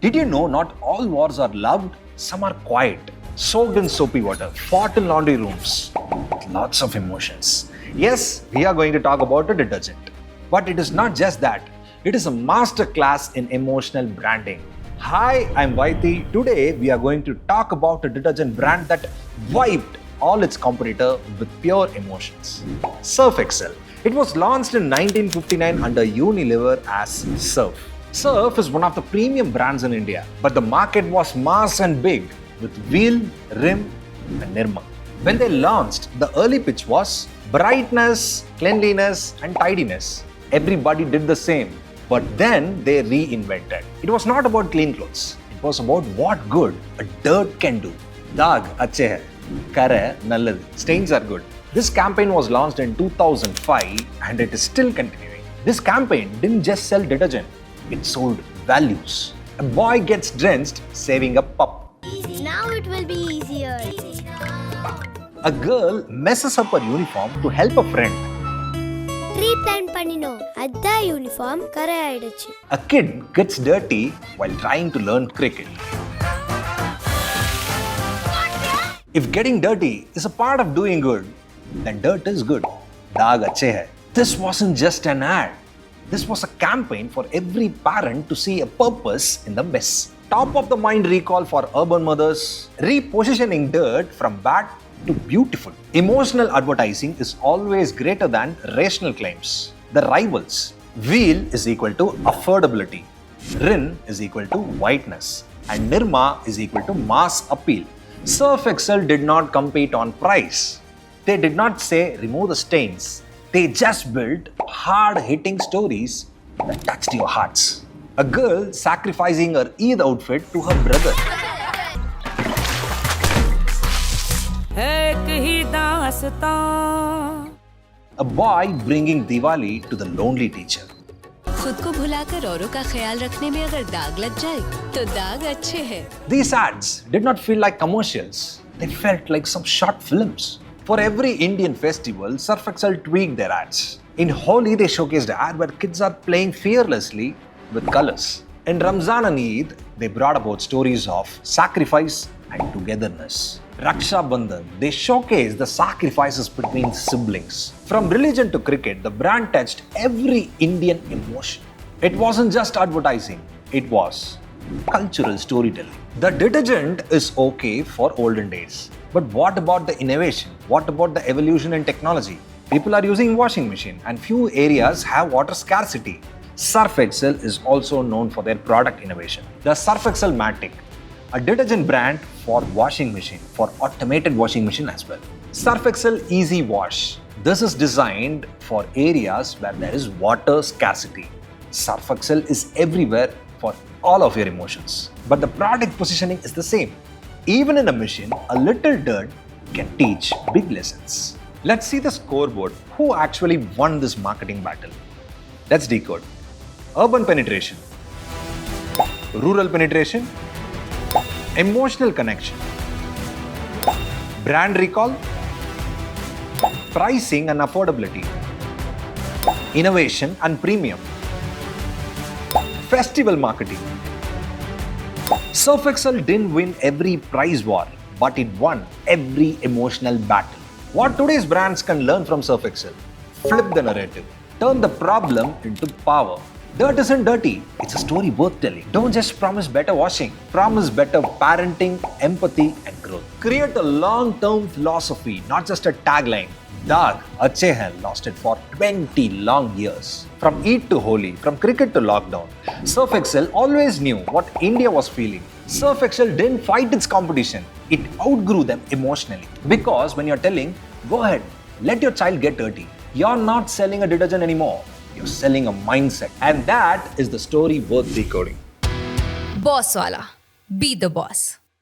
Did you know not all wars are loved? Some are quiet, soaked in soapy water, fought in laundry rooms, with lots of emotions. Yes, we are going to talk about a detergent. But it is not just that. It is a masterclass in emotional branding. Hi, I'm Vaiti. Today we are going to talk about a detergent brand that wiped all its competitor with pure emotions. Surf Excel. It was launched in 1959 under Unilever as Surf. Surf is one of the premium brands in India, but the market was mass and big with Wheel, Rim and Nirma. When they launched, the early pitch was brightness, cleanliness and tidiness. Everybody did the same, but then they reinvented. It was not about clean clothes. It was about what good a dirt can do. Daag अच्छे है, kare nalladu, stains are good. This campaign was launched in 2005 and it is still continuing. This campaign didn't just sell detergent, it sold values. A boy gets drenched saving a pup. Now it will be easier. A girl messes up her uniform to help a friend. Replan pannino. Adda uniform kare aiduchu. A kid gets dirty while trying to learn cricket. If getting dirty is a part of doing good, then dirt is good. Daag अच्छे है. This wasn't just an ad. This was a campaign for every parent to see a purpose in the mess. Top of the mind recall for urban mothers, repositioning dirt from bad to beautiful. Emotional advertising is always greater than rational claims. The rivals. Wheel is equal to affordability. Rin is equal to whiteness. And Nirma is equal to mass appeal. Surf Excel did not compete on price. They did not say remove the stains. They just built hard-hitting stories that touched your hearts. A girl sacrificing her Eid outfit to her brother. A boy bringing Diwali to the lonely teacher. खुद को भुलाकर औरों का ख्याल रखने में अगर दाग लग जाए तो दाग अच्छे हैं. These ads did not feel like commercials. They felt like some short films. For every Indian festival, Surf Excel tweaked their ads. In Holi, they showcased an ad where kids are playing fearlessly with colors. In Ramzan and Eid, they brought about stories of sacrifice and togetherness. Raksha Bandhan, they showcased the sacrifices between siblings. From religion to cricket, the brand touched every Indian emotion. It wasn't just advertising, it was cultural storytelling. The detergent is okay for olden days. But what about the innovation? What about the evolution in technology? People are using washing machine and few areas have water scarcity. Surf Excel is also known for their product innovation. The Surf Excel Matic, a detergent brand for washing machine, for automated washing machine as well. Surf Excel Easy Wash. This is designed for areas where there is water scarcity. Surf Excel is everywhere for all of your emotions. But the product positioning is the same. Even in a machine, a little dirt can teach big lessons. Let's see the scoreboard. Who actually won this marketing battle? Let's decode. Urban penetration, rural penetration, emotional connection, brand recall, pricing and affordability, innovation and premium, festival marketing. Surf Excel didn't win every prize war, but it won every emotional battle. What today's brands can learn from Surf Excel? Flip the narrative. Turn the problem into power. Dirt isn't dirty. It's a story worth telling. Don't just promise better washing. Promise better parenting, empathy and growth. Create a long-term philosophy, not just a tagline. Daag अच्छे हैं lasted for 20 long years. From Eid to Holi, from cricket to lockdown, Surf Excel always knew what India was feeling. Surf Excel didn't fight its competition. It outgrew them emotionally. Because when you're telling, go ahead, let your child get dirty, you're not selling a detergent anymore. You're selling a mindset. And that is the story worth decoding. Boss Wallah. Be the boss.